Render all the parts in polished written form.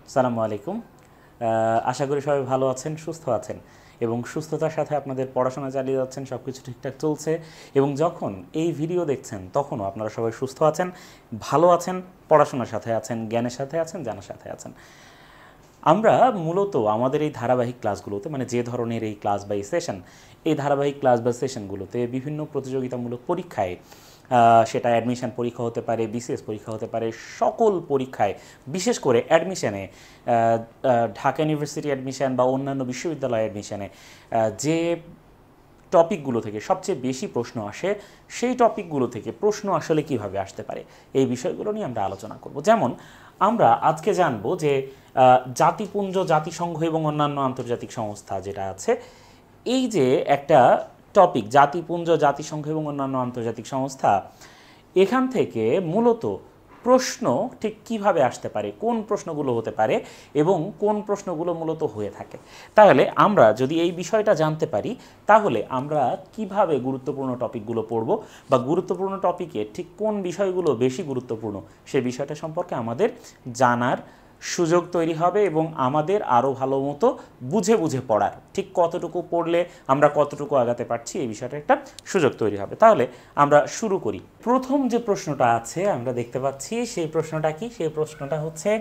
আসসালামু আলাইকুম। আশা করি সবাই ভালো আছেন, সুস্থ আছেন এবং সুস্থতার সাথে আপনাদের পড়াশোনা চালিয়ে যাচ্ছেন, সব কিছু ঠিকঠাক চলছে। এবং যখন এই ভিডিও দেখছেন তখনও আপনারা সবাই সুস্থ আছেন, ভালো আছেন, পড়াশোনার সাথে আছেন, জ্ঞানের সাথে আছেন, জানার সাথে আছেন। আমরা মূলত আমাদের এই ধারাবাহিক ক্লাসগুলোতে, মানে যে ধরনের এই ক্লাস বা সেশন, এই ধারাবাহিক ক্লাস বা সেশনগুলোতে বিভিন্ন প্রতিযোগিতামূলক পরীক্ষায়, সেটা অ্যাডমিশন পরীক্ষা হতে পারে, বিসিএস পরীক্ষা হতে পারে, সকল পরীক্ষায়, বিশেষ করে অ্যাডমিশনে, ঢাকা ইউনিভার্সিটি অ্যাডমিশন বা অন্যান্য বিশ্ববিদ্যালয় অ্যাডমিশনে যে টপিকগুলো থেকে সবচেয়ে বেশি প্রশ্ন আসে, সেই টপিকগুলো থেকে প্রশ্ন আসলে কিভাবে আসতে পারে, এই বিষয়গুলো নিয়ে আমরা আলোচনা করব। যেমন আমরা আজকে জানব যে জাতিপুঞ্জ, জাতিসংঘ এবং অন্যান্য আন্তর্জাতিক সংস্থা যেটা আছে, এই যে একটা টপিক জাতিপুঞ্জ, জাতিসংঘ এবং অন্যান্য আন্তর্জাতিক সংস্থা, এখান থেকে মূলত প্রশ্ন ঠিক কিভাবে আসতে পারে, কোন প্রশ্নগুলো হতে পারে এবং কোন প্রশ্নগুলো মূলত হয়ে থাকে। তাহলে আমরা যদি এই বিষয়টা জানতে পারি, তাহলে আমরা কিভাবে গুরুত্বপূর্ণ টপিকগুলো পড়ব বা গুরুত্বপূর্ণ টপিকে ঠিক কোন বিষয়গুলো বেশি গুরুত্বপূর্ণ, সে বিষয়টা সম্পর্কে আমাদের জানার সুযোগ তৈরি হবে এবং আমাদের আরও ভালো মতো বুঝে বুঝে পড়ার, ঠিক কতটুকু পড়লে আমরা কতটুকু আগাতে পারছি, এই বিষয়টা একটা সুযোগ তৈরি হবে। তাহলে আমরা শুরু করি। প্রথম যে প্রশ্নটা আছে আমরা দেখতে পাচ্ছি, সেই প্রশ্নটা কি? সেই প্রশ্নটা হচ্ছে,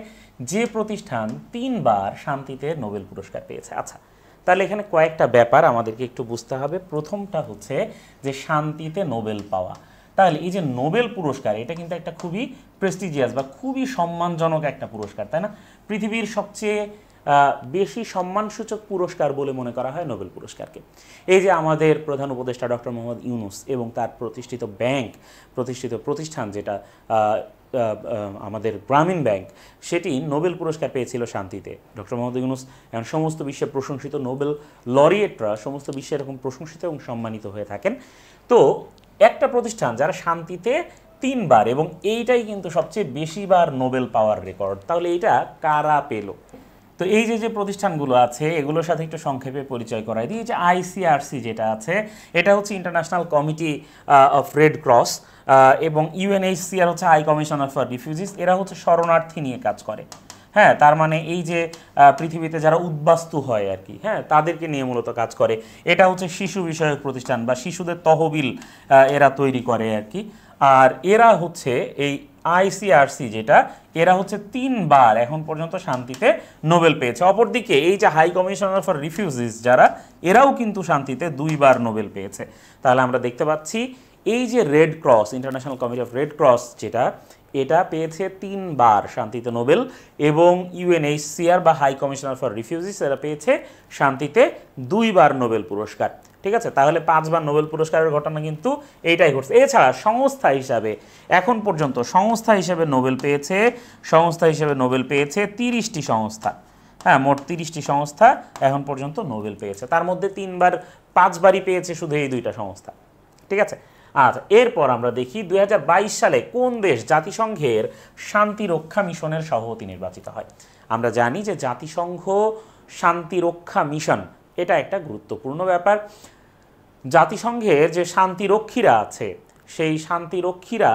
যে প্রতিষ্ঠান 3 বার শান্তিতে নোবেল পুরস্কার পেয়েছে। আচ্ছা, তাহলে এখানে কয়েকটা ব্যাপার আমাদেরকে একটু বুঝতে হবে। প্রথমটা হচ্ছে যে শান্তিতে নোবেল পাওয়া। তাহলে এই যে নোবেল পুরস্কার, এটা কিন্তু একটা খুবই প্রেস্টিজিয়াস বা খুবই সম্মানজনক একটা পুরস্কার, তাই না? পৃথিবীর সবচেয়ে বেশি সম্মানসূচক পুরস্কার বলে মনে করা হয় নোবেল পুরস্কারকে। এই যে আমাদের প্রধান উপদেষ্টা ডক্টর মোহাম্মদ ইউনূস এবং তার প্রতিষ্ঠিত ব্যাংক, প্রতিষ্ঠিত প্রতিষ্ঠান যেটা আমাদের গ্রামীণ ব্যাংক, সেটি নোবেল পুরস্কার পেয়েছিল শান্তিতে। ডক্টর মোহাম্মদ ইউনূস এখন সমস্ত বিশ্বে প্রশংসিত, নোবেল লরিয়েটরা সমস্ত বিশ্বে এরকম প্রশংসিত এবং সম্মানিত হয়ে থাকেন। তো একটা প্রতিষ্ঠান যারা শান্তিতে 3 বার, এবং এইটাই কিন্তু সবচেয়ে বেশিবার নোবেল পাওয়ার রেকর্ড, তাহলে এইটা কারা পেল? তো এই যে যে প্রতিষ্ঠানগুলো আছে এগুলোর সাথে একটু সংক্ষেপে পরিচয় করাই দিই। যে আইসিআরসি যেটা আছে, এটা হচ্ছে international committee of red cross, এবং ইউএনএইচসিআর হচ্ছে হাই কমিশনার ফর রিফিউজিস। এরা হচ্ছে শরণার্থী নিয়ে কাজ করে। হ্যাঁ, তার মানে এই যে পৃথিবীতে যারা উদ্বাস্তু হয় আর কি, হ্যাঁ, তাদেরকে নিয়ে মূলত কাজ করে। এটা হচ্ছে শিশু বিষয়ক প্রতিষ্ঠান বা শিশুদের তহবিল এরা তৈরি করে আর কি। আর এরা হচ্ছে এই আইসিআরসি যেটা, এরা হচ্ছে 3 বার এখন পর্যন্ত শান্তিতে নোবেল পেয়েছে। অপরদিকে এই যে হাই কমিশনার ফর রিফিউজিস যারা, এরাও কিন্তু শান্তিতে 2 বার নোবেল পেয়েছে। তাহলে আমরা দেখতে পাচ্ছি এই যে red cross, international committee of red cross যেটা, এটা পেয়েছে 3 বার শান্তিতে নোবেল, এবং ইউএনএইচসিআর বা হাই কমিশনার ফর রিফিউজিস এরা পেয়েছে শান্তিতে 2 বার নোবেল পুরস্কার। ঠিক আছে, তাহলে 5 বার নোবেল পুরস্কারের ঘটনা কিন্তু এইটাই ঘটছে। এছাড়া সংস্থা হিসাবে এখন পর্যন্ত সংস্থা হিসেবে নোবেল পেয়েছে 30টি সংস্থা। হ্যাঁ, মোট 30টি সংস্থা এখন পর্যন্ত নোবেল পেয়েছে। তার মধ্যে 3 বার, 5 বারই পেয়েছে শুধু এই 2টা সংস্থা। ঠিক আছে। আচ্ছা, এরপর আমরা দেখি 2022 সালে কোন দেশ জাতিসংঘের শান্তিরক্ষা মিশনের সভাপতি নির্বাচিত হয়। আমরা জানি যে জাতিসংঘ শান্তিরক্ষা মিশন, এটা একটা গুরুত্বপূর্ণ ব্যাপার। জাতিসংঘের যে শান্তিরক্ষীরা আছে, সেই শান্তিরক্ষীরা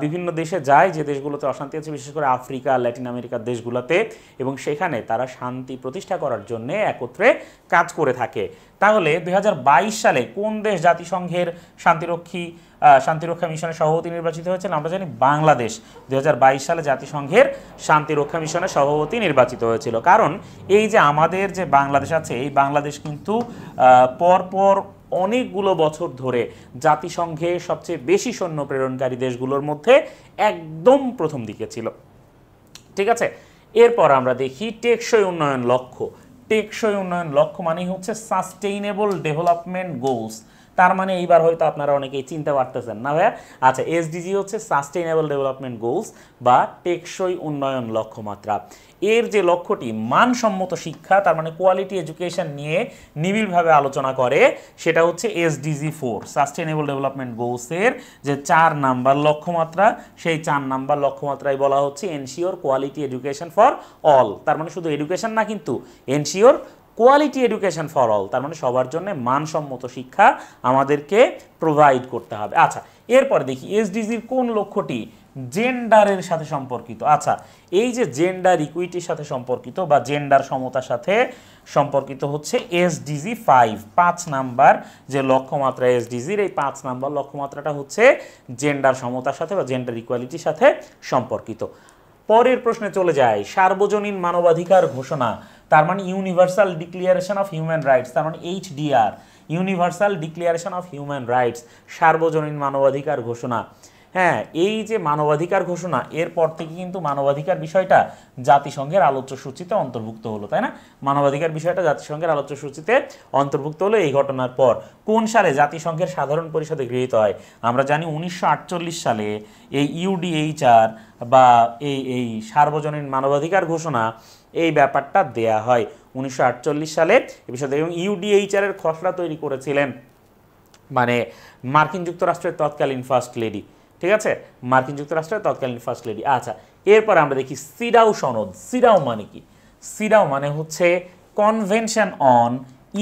বিভিন্ন দেশে যায়, যে দেশগুলোতে অশান্তি আছে, বিশেষ করে আফ্রিকা, ল্যাটিন আমেরিকার দেশগুলোতে, এবং সেখানে তারা শান্তি প্রতিষ্ঠা করার জন্য একত্রে কাজ করে থাকে। তাহলে 2022 সালে কোন দেশ জাতিসংঘের শান্তিরক্ষা মিশনের সভাপতি নির্বাচিত হয়েছিল? আমরা জানি বাংলাদেশ 2022 সালে জাতিসংঘের শান্তিরক্ষা মিশনের সভাপতি নির্বাচিত হয়েছিল। কারণ এই যে আমাদের যে বাংলাদেশ আছে, এই বাংলাদেশ কিন্তু পরপর অনেকগুলো বছর ধরে জাতিসংঘে সবচেয়ে বেশি সৈন্য প্রেরণকারী দেশগুলোর মধ্যে একদম প্রথম দিকে ছিল। ঠিক আছে, এরপর আমরা দেখি টেকসই উন্নয়ন লক্ষ্য। টেকসই উন্নয়ন লক্ষ্য মানে হচ্ছে সাস্টেইনেবল ডেভেলপমেন্ট গোলস। তার মানে এইবার হয়তো আপনারা অনেকেই চিনতে পারতেছেন না ভাইয়া। আচ্ছা, এসডিজি হচ্ছে সাস্টেইনেবল ডেভেলপমেন্ট গোলস বা টেকসই উন্নয়ন লক্ষ্যমাত্রা। এর যে লক্ষ্যটি মানসম্মত শিক্ষা, তার মানে কোয়ালিটি এডুকেশন নিয়ে নিবিড়ভাবে আলোচনা করে, সেটা হচ্ছে এসডিজি 4 সাস্টেইনেবল ডেভেলপমেন্ট গোলসের যে 4 নাম্বার লক্ষ্যমাত্রা, সেই 4 নাম্বার লক্ষ্যমাত্রায় বলা হচ্ছে ensure quality education for all. তার মানে শুধু এডুকেশন না, কিন্তু ensure quality education for all, তার মানে সবার জন্য মানসম্মত শিক্ষা আমাদেরকে প্রোভাইড করতে হবে। আচ্ছা, এরপর দেখি এসডিজির কোন লক্ষ্যটি জেন্ডারের সাথে সম্পর্কিত। আচ্ছা, এই যে জেন্ডার ইকুইটির সাথে সম্পর্কিত বা জেন্ডার সমতার সাথে সম্পর্কিত হচ্ছে এসডিজি 5 নাম্বার যে লক্ষ্যমাত্রা এসডিজির, এই 5 নাম্বার লক্ষ্যমাত্রাটা হচ্ছে জেন্ডার সমতার সাথে বা জেন্ডার ইকুয়ালিটির সাথে সম্পর্কিত। পরের প্রশ্নে চলে যায়, সার্বজনীন মানবাধিকার ঘোষণা, তার মানে universal declaration of human rights, তার মানে HDR, universal declaration of human rights, সার্বজনীন মানবাধিকার ঘোষণা। হ্যাঁ, এই যে মানবাধিকার ঘোষণা, এরপর থেকে কিন্তু মানবাধিকার বিষয়টা জাতিসংঘের আলোচ্য সূচিতে অন্তর্ভুক্ত হলো, তাই না? মানবাধিকার বিষয়টা জাতিসংঘের আলোচ্য সূচিতে অন্তর্ভুক্ত হলো এই ঘটনার পর। কোন সালে জাতিসংঘের সাধারণ পরিষদে গৃহীত হয়? আমরা জানি 1948 সালে এই ইউডিএইচআর বা এই সার্বজনীন মানবাধিকার ঘোষণা, এই ব্যাপারটা দেয়া হয় 1948 সালে এই বিষয়টা। এবং ইউডিএইচআর এর খসড়া তৈরি করেছিলেন মানে মার্কিন যুক্তরাষ্ট্রের তৎকালীন ফার্স্ট লেডি, ঠিক আছে, মার্কিন যুক্তরাষ্ট্রের তৎকালীন ফার্স্ট লেডি। আচ্ছা, এরপর আমরা দেখি সিডাও সনদ। সিডাও মানে কি? সিডাও মানে হচ্ছে convention on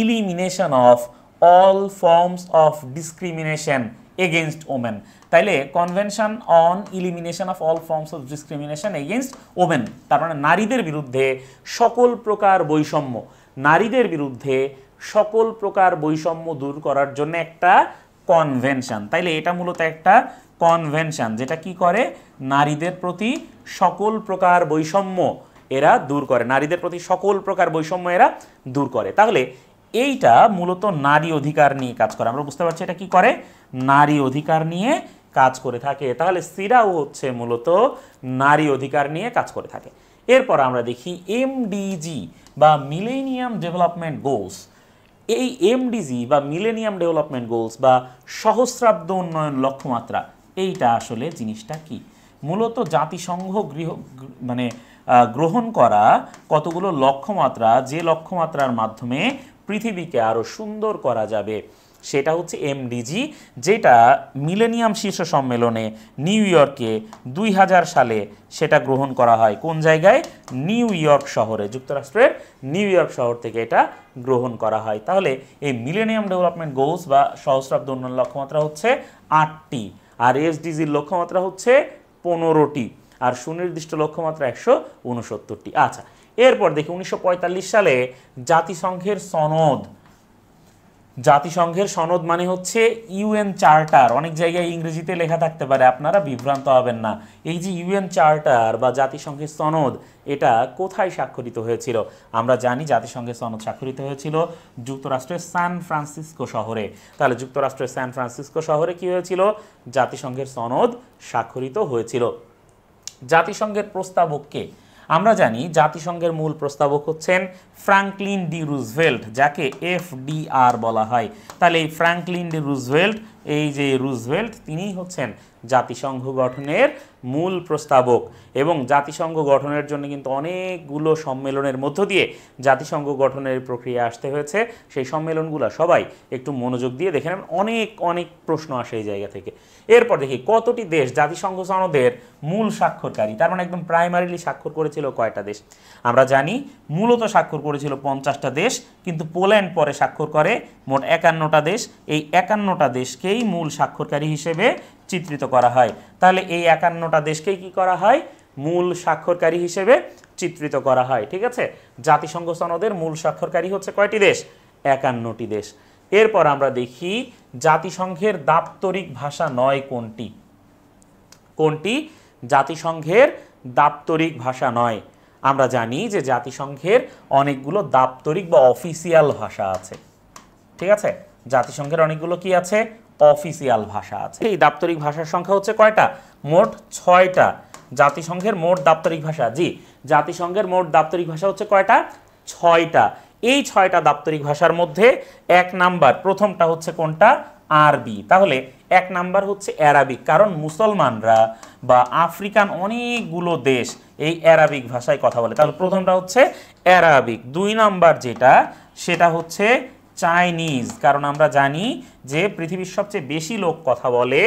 elimination of all forms of discrimination against women. তাইলে convention on elimination of all forms of discrimination against women, তার মানে নারীদের বিরুদ্ধে সকল প্রকার বৈষম্য, নারীদের বিরুদ্ধে সকল প্রকার বৈষম্য দূর করার জন্য একটা কনভেনশন। তাইলে এটা মূলত একটা কনভেনশন যেটা কি করে, নারীদের প্রতি সকল প্রকার বৈষম্য এরা দূর করে, নারীদের প্রতি সকল প্রকার বৈষম্য এরা দূর করে। তাহলে এইটা মূলত নারী অধিকার নিয়ে কাজ করে, আমরা বুঝতে পারছি এটা কি করে, নারী অধিকার নিয়ে কাজ করে থাকে। তাহলে সিডাও হচ্ছে মূলত নারী অধিকার নিয়ে কাজ করে থাকে। এরপর আমরা দেখি এমডিজি বা মিলেনিয়াম ডেভেলপমেন্ট গোলস। এই এমডিজি বা মিলেনিয়াম ডেভেলপমেন্ট গোলস বা সহস্রাব্দ উন্নয়ন লক্ষ্যমাত্রা, এইটা আসলে জিনিসটা কি? মূলত জাতিসংঘ গ্রহণ করা কতগুলো লক্ষ্যমাত্রা, যে লক্ষ্যমাত্রার মাধ্যমে পৃথিবীকে আরও সুন্দর করা যাবে, সেটা হচ্ছে এমডিজি, যেটা মিলেনিয়াম শীর্ষ সম্মেলনে নিউ ইয়র্কে 2000 সালে সেটা গ্রহণ করা হয়। কোন জায়গায়? নিউ ইয়র্ক শহরে, যুক্তরাষ্ট্রের নিউ ইয়র্ক শহর থেকে এটা গ্রহণ করা হয়। তাহলে এই মিলেনিয়াম ডেভেলপমেন্ট গোলস বা সহস্রাব্দ উন্নয়ন লক্ষ্যমাত্রা হচ্ছে 8টি, আর এসডিজির লক্ষ্যমাত্রা হচ্ছে 15টি, আর সুনির্দিষ্ট লক্ষ্যমাত্রা 169টি। আচ্ছা, এরপর দেখি 1945 সালে জাতিসংঘের সনদ। জাতিসংঘের সনদ মানে হচ্ছে ইউএন চার্টার, অনেক জায়গায় ইংরেজিতে লেখা থাকতে পারে, আপনারা বিভ্রান্ত হবেন না। এই যে ইউএন চার্টার বা জাতিসংঘের সনদ, এটা কোথায় স্বাক্ষরিত হয়েছিল? আমরা জানি জাতিসংঘের সনদ স্বাক্ষরিত হয়েছিল যুক্তরাষ্ট্রের সান ফ্রান্সিসকো শহরে। তাহলে যুক্তরাষ্ট্রের সান ফ্রান্সিসকো শহরে কি হয়েছিল? জাতিসংঘের সনদ স্বাক্ষরিত হয়েছিল। জাতিসংঘের প্রস্তাবক কে? আমরা জানি জাতিসংঘের মূল প্রস্তাবক হচ্ছেন ফ্রাঙ্কলিন ডি রুজভেল্ট, যাকে এফডিআর বলা হয়। তাহলে এই ফ্রাঙ্কলিন ডি রুজভেল্ট, এই যে রুজভেল্ট, তিনিই হচ্ছেন জাতিসংঘ গঠনের মূল প্রস্তাবক। এবং জাতিসংঘ গঠনের জন্য কিন্তু অনেকগুলো সম্মেলনের মধ্য দিয়ে জাতিসংঘ গঠনের প্রক্রিয়া আসতে হয়েছে। সেই সম্মেলনগুলো সবাই একটু মনোযোগ দিয়ে দেখে নেন, অনেক অনেক প্রশ্ন আসে এই জায়গা থেকে। এরপর দেখি কতটি দেশ জাতিসংঘ সনদের মূল স্বাক্ষরকারী, তার মানে একদম প্রাইমারিলি স্বাক্ষর করেছিল কয়টা দেশ? আমরা জানি মূলত স্বাক্ষর করেছিল 50টা দেশ, কিন্তু পোল্যান্ড পরে স্বাক্ষর করে মোট 51টা দেশ। এই 51টা দেশকেই মূল স্বাক্ষরকারী হিসেবে চিত্রিত করা হয়। তাহলে এই 51টা দেশকেই কি করা হয়? মূল স্বাক্ষরকারী হিসেবে চিত্রিত করা হয়, ঠিক আছে? জাতিসংঘ সনদের মূল স্বাক্ষরকারী হচ্ছে কয়টি দেশ? 51টি দেশ। এরপর আমরা দেখি জাতিসংঘের দাপ্তরিক ভাষা নয় কোনটি? কোনটি জাতিসংঘের দাপ্তরিক ভাষা নয়? আমরা জানি যে জাতিসংঘের অনেকগুলো দাপ্তরিক বা অফিসিয়াল ভাষা আছে, ঠিক আছে? জাতিসংঘের অনেকগুলো কি আছে? অফিসিয়াল ভাষা আছে। এই দাপ্তরিক ভাষার সংখ্যা হচ্ছে কয়টা? মোট 6টা। জাতিসংঘের মোট দাপ্তরিক ভাষা, জি, জাতিসংঘের মোট দাপ্তরিক ভাষা হচ্ছে কয়টা? 6টা। এই 6টা দাপ্তরিক ভাষার মধ্যে 1 নাম্বার, প্রথমটা হচ্ছে কোনটা? আরবি। তাহলে 1 নাম্বার হচ্ছে অ্যারাবিক, কারণ মুসলমানরা বা আফ্রিকান অনেকগুলো দেশ এই অ্যারাবিক ভাষায় কথা বলে। তাহলে প্রথমটা হচ্ছে অ্যারাবিক। 2 নাম্বার যেটা, সেটা হচ্ছে চাইনিজ, কারণ আমরা জানি যে পৃথিবীর সবচেয়ে বেশি লোক কথা বলে,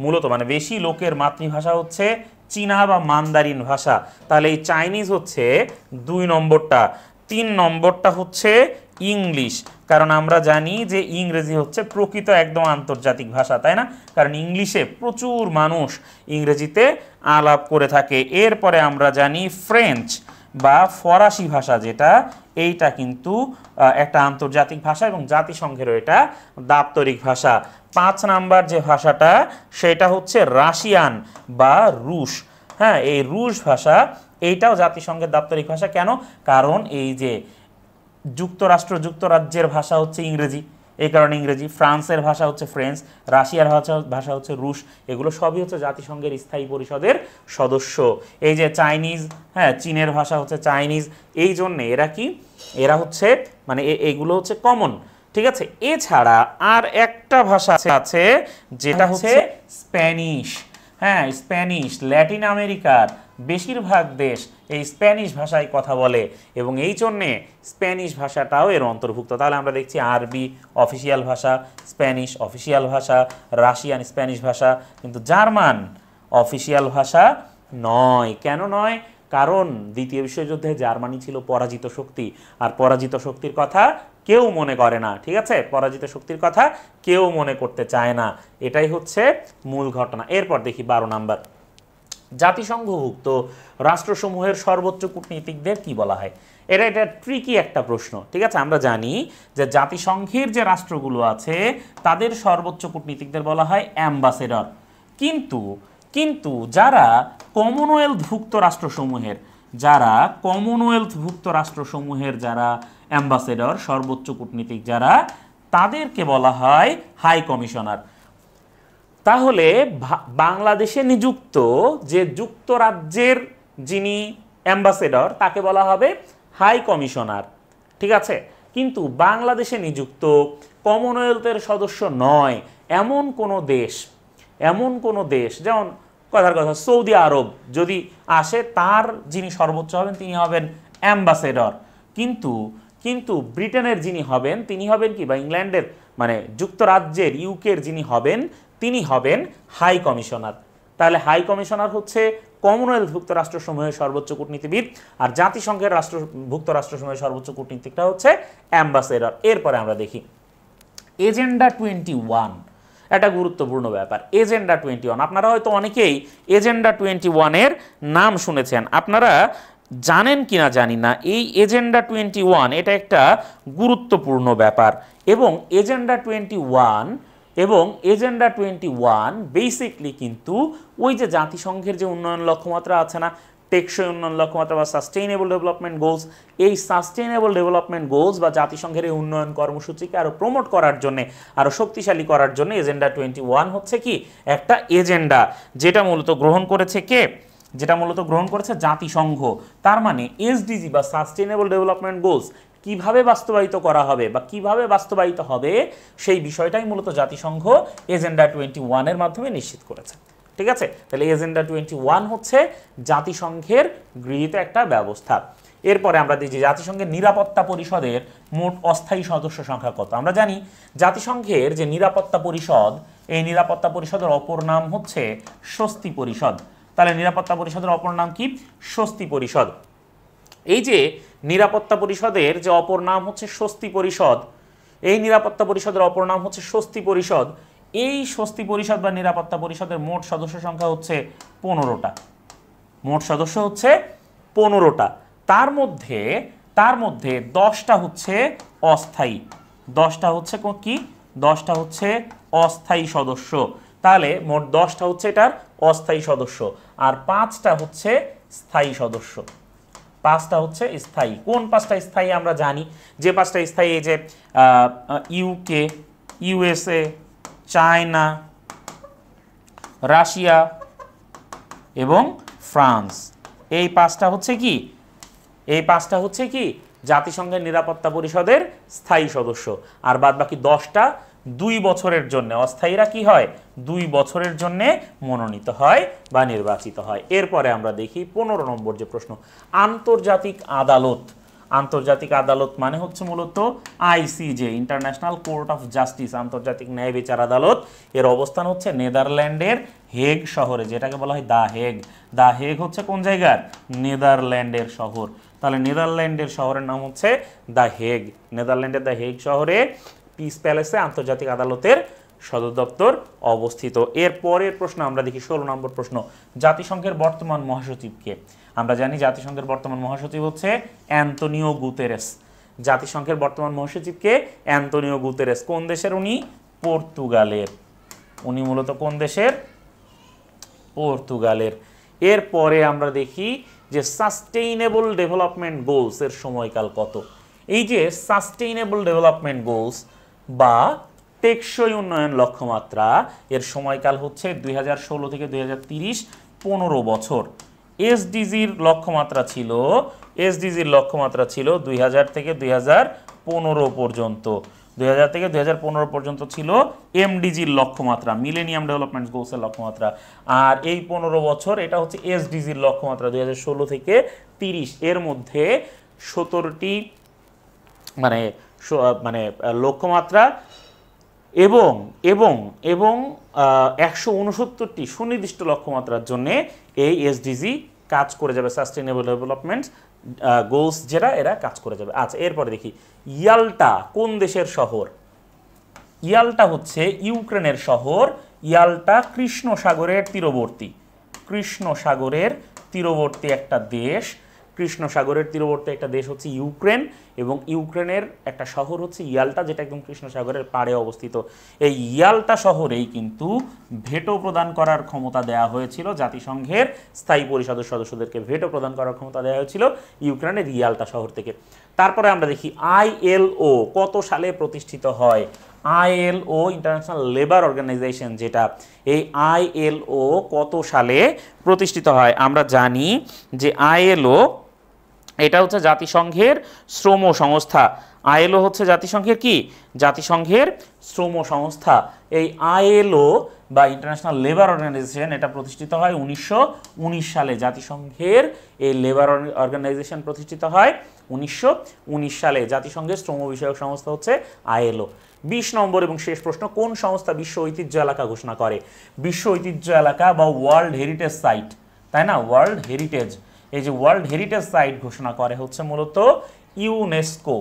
মূলত মানে বেশি লোকের মাতৃভাষা হচ্ছে চীনা বা মান্দারিন ভাষা। তাহলে এই চাইনিজ হচ্ছে 2 নম্বরটা। 3 নম্বরটা হচ্ছে ইংলিশ, কারণ আমরা জানি যে ইংরেজি হচ্ছে প্রকৃত একদম আন্তর্জাতিক ভাষা, তাই না? কারণ ইংলিশে প্রচুর মানুষ ইংরেজিতে আলাপ করে থাকে। এরপরে আমরা জানি ফ্রেঞ্চ বা ফরাসি ভাষা, যেটা এইটা কিন্তু একটা আন্তর্জাতিক ভাষা এবং জাতিসংঘেরও এটা দাপ্তরিক ভাষা। 5 নাম্বার যে ভাষাটা সেটা হচ্ছে রাশিয়ান বা রুশ। হ্যাঁ, এই রুশ ভাষা এইটাও জাতিসংঘের দাপ্তরিক ভাষা। কেন? কারণ এই যে যুক্তরাজ্যের ভাষা হচ্ছে ইংরেজি, এই কারণে ইংরেজি। ফ্রান্সের ভাষা হচ্ছে ফ্রেঞ্চ, রাশিয়ার ভাষা হচ্ছে রুশ। এগুলো সবই হচ্ছে জাতিসংঘের স্থায়ী পরিষদের সদস্য। এই যে চাইনিজ, হ্যাঁ, চীনের ভাষা হচ্ছে চাইনিজ। এই জন্যে এরা হচ্ছে মানে এগুলো হচ্ছে কমন, ঠিক আছে? এছাড়া আর একটা ভাষা আছে যেটা হচ্ছে স্প্যানিশ। হ্যাঁ, স্প্যানিশ ল্যাটিন আমেরিকার বেশিরভাগ দেশ এই স্প্যানিশ ভাষায় কথা বলে এবং এই জন্যে স্প্যানিশ ভাষাটাও এর অন্তর্ভুক্ত। তাহলে আমরা দেখছি আরবি অফিসিয়াল ভাষা, স্প্যানিশ অফিসিয়াল ভাষা, রাশিয়ান স্প্যানিশ ভাষা, কিন্তু জার্মান অফিসিয়াল ভাষা নয়। কেন নয়? কারণ দ্বিতীয় বিশ্বযুদ্ধে জার্মানি ছিল পরাজিত শক্তি, আর পরাজিত শক্তির কথা কেউ মনে করে না, ঠিক আছে? পরাজিত শক্তির কথা কেউ মনে করতে চায় না, এটাই হচ্ছে মূল ঘটনা। এরপর দেখি 12 নাম্বার, জাতিসংঘভুক্ত রাষ্ট্রসমূহের সর্বোচ্চ কূটনীতিকদের কি বলা হয়? এটা ট্রিকি একটা প্রশ্ন, ঠিক আছে? আমরা জানি যে জাতিসংঘের যে রাষ্ট্রগুলো আছে তাদের সর্বোচ্চ কূটনীতিকদের বলা হয় অ্যাম্বাসেডর। কিন্তু যারা কমনওয়েলথভুক্ত রাষ্ট্রসমূহের যারা অ্যাম্বাসেডর, সর্বোচ্চ কূটনীতিক যারা, তাদেরকে বলা হয় হাই কমিশনার। তাহলে বাংলাদেশে নিযুক্ত যে যুক্তরাজ্যের যিনি অ্যাম্বাসেডর তাকে বলা হবে হাই কমিশনার, ঠিক আছে? কিন্তু বাংলাদেশে নিযুক্ত কমনওয়েলথের সদস্য নয় এমন কোনো দেশ, যেমন কথার কথা সৌদি আরব যদি আসে, তার যিনি সর্বোচ্চ হবেন তিনি হবেন অ্যাম্বাসেডর। কিন্তু ব্রিটেনের যিনি হবেন তিনি হবেন কি, বা ইংল্যান্ডের মানে যুক্তরাজ্যের ইউকের যিনি হবেন তিনি হবেন হাই কমিশনার। তাহলে হাই কমিশনার হচ্ছে কমনওয়েলথভুক্ত রাষ্ট্রসমূহের সর্বোচ্চ কূটনীতিবিদ, আর জাতিসংঘের ভুক্ত রাষ্ট্রসমূহের সর্বোচ্চ কূটনীতিকটা হচ্ছে অ্যাম্বাসেডর। এরপরে আমরা দেখি এজেন্ডা 21, একটা গুরুত্বপূর্ণ ব্যাপার। এজেন্ডা 21, আপনারা হয়তো অনেকেই এজেন্ডা 21-এর নাম শুনেছেন, আপনারা জানেন কিনা জানি না। এই এজেন্ডা 21 এটা একটা গুরুত্বপূর্ণ ব্যাপার, এবং এজেন্ডা 21 বেসিকলি কিন্তু ওই যে জাতিসংঘের যে উন্নয়ন লক্ষ্যমাত্রা আছে না, টেকসই উন্নয়ন লক্ষ্যমাত্রা বা সাস্টেইনেবল ডেভেলপমেন্ট গোলস, এই সাস্টেইনেবল ডেভেলপমেন্ট গোলস বা জাতিসংঘের এই উন্নয়ন কর্মসূচিকে আরও প্রমোট করার জন্য, আরও শক্তিশালী করার জন্য এজেন্ডা 21 হচ্ছে কি একটা এজেন্ডা, যেটা মূলত গ্রহণ করেছে জাতিসংঘ। তার মানে এসডিজি বা সাস্টেইনেবল ডেভেলপমেন্ট গোলস কিভাবে বাস্তবায়িত করা হবে বা কিভাবে বাস্তবায়িত হবে সেই বিষয়টাই মূলত জাতিসংঘ এজেন্ডা 21-এর মাধ্যমে নিশ্চিত করেছে, ঠিক আছে? তাহলে এজেন্ডা 21 হচ্ছে জাতিসংঘের গৃহীত একটা ব্যবস্থা। এরপরে আমরা দেখি জাতিসংঘের নিরাপত্তা পরিষদের মোট অস্থায়ী সদস্য সংখ্যা কত। আমরা জানি জাতিসংঘের যে নিরাপত্তা পরিষদ, এই নিরাপত্তা পরিষদের অপর নাম হচ্ছে স্বস্তি পরিষদ। তাহলে নিরাপত্তা পরিষদের অপর নাম কি? স্বস্তি পরিষদ। এই যে নিরাপত্তা পরিষদের যে অপর নাম হচ্ছে স্বস্তি পরিষদ, এই নিরাপত্তা পরিষদের অপর নাম হচ্ছে স্বস্তি পরিষদ। এই স্বস্তি পরিষদ বা নিরাপত্তা পরিষদের মোট সদস্য সংখ্যা হচ্ছে 15টা। মোট সদস্য হচ্ছে 15টা। তার মধ্যে 10টা হচ্ছে অস্থায়ী, 10টা হচ্ছে কি? 10টা হচ্ছে অস্থায়ী সদস্য। তাহলে মোট 10টা হচ্ছে এটার অস্থায়ী সদস্য, আর 5টা হচ্ছে স্থায়ী সদস্য। 5টা হচ্ছে স্থায়ী। কোন 5টা স্থায়ী আমরা জানি, যে 5টা স্থায়ী এই যে ইউকে, ইউএসএ, চায়না, রাশিয়া এবং ফ্রান্স, এই 5টা হচ্ছে কি জাতিসংঘের নিরাপত্তা পরিষদের স্থায়ী সদস্য। আর বাদ বাকি 10টা 2 বছরের জন্য, অস্থায়ীরা কি হয় 2 বছরের জন্য মনোনীত হয় বা নির্বাচিত হয়। এরপরে আমরা দেখি 15 নম্বর যে প্রশ্ন, আন্তর্জাতিক আদালত। আন্তর্জাতিক আদালত মানে হচ্ছে মূলত ICJ, international court of justice, আন্তর্জাতিক ন্যায় বিচার আদালত। এর অবস্থান হচ্ছে নেদারল্যান্ডের হেগ শহরে, যেটাকে বলা হয় দা হেগ। দা হেগ হচ্ছে কোন জায়গার? নেদারল্যান্ডের শহর। তাহলে নেদারল্যান্ডের শহরের নাম হচ্ছে দ্য হেগ। নেদারল্যান্ডের দ্য হেগ শহরে পিস প্যালেসে আন্তর্জাতিক আদালতের সদর দপ্তর অবস্থিত। এর পরের প্রশ্ন আমরা দেখি 16 নম্বর প্রশ্ন, জাতিসংঘের বর্তমান মহাসচিবকে? আমরা জানি জাতিসংঘের বর্তমান মহাসচিব হচ্ছে অ্যান্তোনিও গুতেরেস। জাতিসংঘের বর্তমান মহাসচিবকে অ্যান্তোনিও গুতেরেস। কোন দেশের উনি? পর্তুগালের। উনি মূলত কোন দেশের? পর্তুগালের। এরপরে আমরা দেখি যে সাস্টেইনেবল ডেভেলপমেন্ট গোলস এর সময়কাল কত? এই যে সাস্টেইনেবল ডেভেলপমেন্ট গোলস বা টেকসই উন্নয়ন লক্ষ্যমাত্রা এর সময়কাল হচ্ছে 2016 থেকে 2030, 15 বছর। এসডিজির লক্ষ্যমাত্রা ছিল 2000 থেকে 2015 পর্যন্ত। 2000 থেকে 2015 পর্যন্ত ছিল এমডিজির লক্ষ্যমাত্রা, মিলেনিয়াম ডেভেলপমেন্ট গোলসের লক্ষ্যমাত্রা। আর এই 15 বছর এটা হচ্ছে এসডিজির লক্ষ্যমাত্রা 2016 থেকে 30। এর মধ্যে 17টি মানে লক্ষ্যমাত্রা এবং এবং এবং 169টি সুনির্দিষ্ট লক্ষ্যমাত্রার জন্য এই এসডিজি কাজ করে যাবে, সাস্টেইনেবল ডেভেলপমেন্ট গোলস যেটা, এরা কাজ করে যাবে। আচ্ছা, এরপরে দেখি ইয়াল্টা কোন দেশের শহর? ইয়াল্টা হচ্ছে ইউক্রেনের শহর। ইয়াল্টা কৃষ্ণ সাগরের তীরবর্তী একটা দেশ। কৃষ্ণ সাগরের তীরবর্তী একটা দেশ হচ্ছে ইউক্রেন, এবং ইউক্রেনের একটা শহর হচ্ছে ইয়াল্টা, যেটা একদম কৃষ্ণ সাগরের পাড়ে অবস্থিত। এই ইয়াল্টা শহরেই কিন্তু ভেটো প্রদান করার ক্ষমতা দেওয়া হয়েছিল, জাতিসংঘের স্থায়ী পরিষদের সদস্যদেরকে ভেটো প্রদান করার ক্ষমতা দেওয়া হয়েছিল ইউক্রেনের ইয়াল্টা শহর থেকে। তারপরে আমরা দেখি আইএলও কত সালে প্রতিষ্ঠিত হয়? আইএলও ইন্টারন্যাশনাল লেবার অর্গানাইজেশন, যেটা এই আইএলও কত সালে প্রতিষ্ঠিত হয়? আমরা জানি যে আইএলও এটা হচ্ছে জাতিসংঘের শ্রম সংস্থা। আইএলও হচ্ছে জাতিসংঘের কি? জাতিসংঘের শ্রম সংস্থা। এই আইএলও বা ইন্টারন্যাশনাল লেবার অর্গানাইজেশন এটা প্রতিষ্ঠিত হয় 1919 সালে। জাতিসংঘের এই লেবার অর্গানাইজেশন প্রতিষ্ঠিত হয় 1919 সালে। জাতিসংঘের শ্রম বিষয়ক সংস্থা হচ্ছে আইএলও। 20 নম্বর এবং শেষ প্রশ্ন, কোন সংস্থা বিশ্ব ঐতিহ্য এলাকা ঘোষণা করে? বিশ্ব ঐতিহ্য এলাকা বা ওয়ার্ল্ড হেরিটেজ সাইট, তাই না? ওয়ার্ল্ড হেরিটেজ, এই যে ওয়ার্ল্ড হেরিটেজ সাইট ঘোষণা করে হচ্ছে মূলত ইউনেস্কো।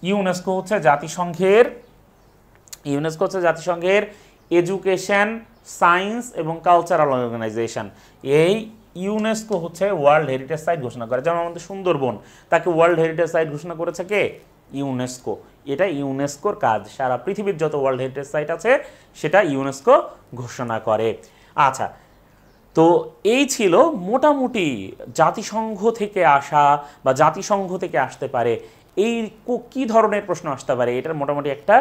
ইউনেস্কো হচ্ছে জাতিসংঘের এডুকেশন, সায়েন্স এবং কালচারাল অর্গানাইজেশন। এই ইউনেস্কো হচ্ছে ওয়ার্ল্ড হেরিটেজ সাইট ঘোষণা করে। যেমন আমাদের সুন্দরবন, তাকে ওয়ার্ল্ড হেরিটেজ সাইট ঘোষণা করেছে কে? ইউনেস্কো। এটা ইউনেস্কোর কাজ, সারা পৃথিবীর যত ওয়ার্ল্ড হেরিটেজ সাইট আছে সেটা ইউনেস্কো ঘোষণা করে। আচ্ছা, তো এই ছিল মোটামুটি জাতিসংঘ থেকে আসা বা জাতিসংঘ থেকে আসতে পারে এই কি ধরনের প্রশ্ন আসতে পারে, এটার মোটামুটি একটা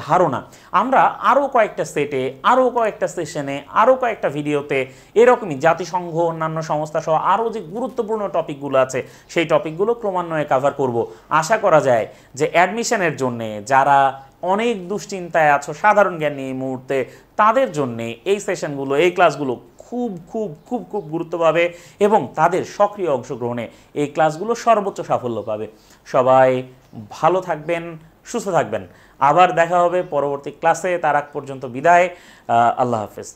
ধারণা। আমরা আরও কয়েকটা সেটে, আরও কয়েকটা সেশনে, আরও কয়েকটা ভিডিওতে এরকমই জাতিসংঘ, অন্যান্য সংস্থা সহ আরও যে গুরুত্বপূর্ণ টপিকগুলো আছে সেই টপিকগুলো ক্রমান্বয়ে কভার করব। আশা করা যায় যে অ্যাডমিশনের জন্যে যারা অনেক দুশ্চিন্তায় আছো, সাধারণ জ্ঞান নিয়ে এই মুহূর্তে, তাদের জন্যে এই সেশনগুলো, এই ক্লাসগুলো খুব খুব খুব খুব গুরুত্ব পাবে এবং তাদের সক্রিয় অংশগ্রহণে এই ক্লাসগুলো সর্বোচ্চ সাফল্য পাবে। সবাই ভালো থাকবেন, সুস্থ থাকবেন। আবার দেখা হবে পরবর্তী ক্লাসে। তার আগ পর্যন্ত বিদায়। আল্লাহ হাফেজ।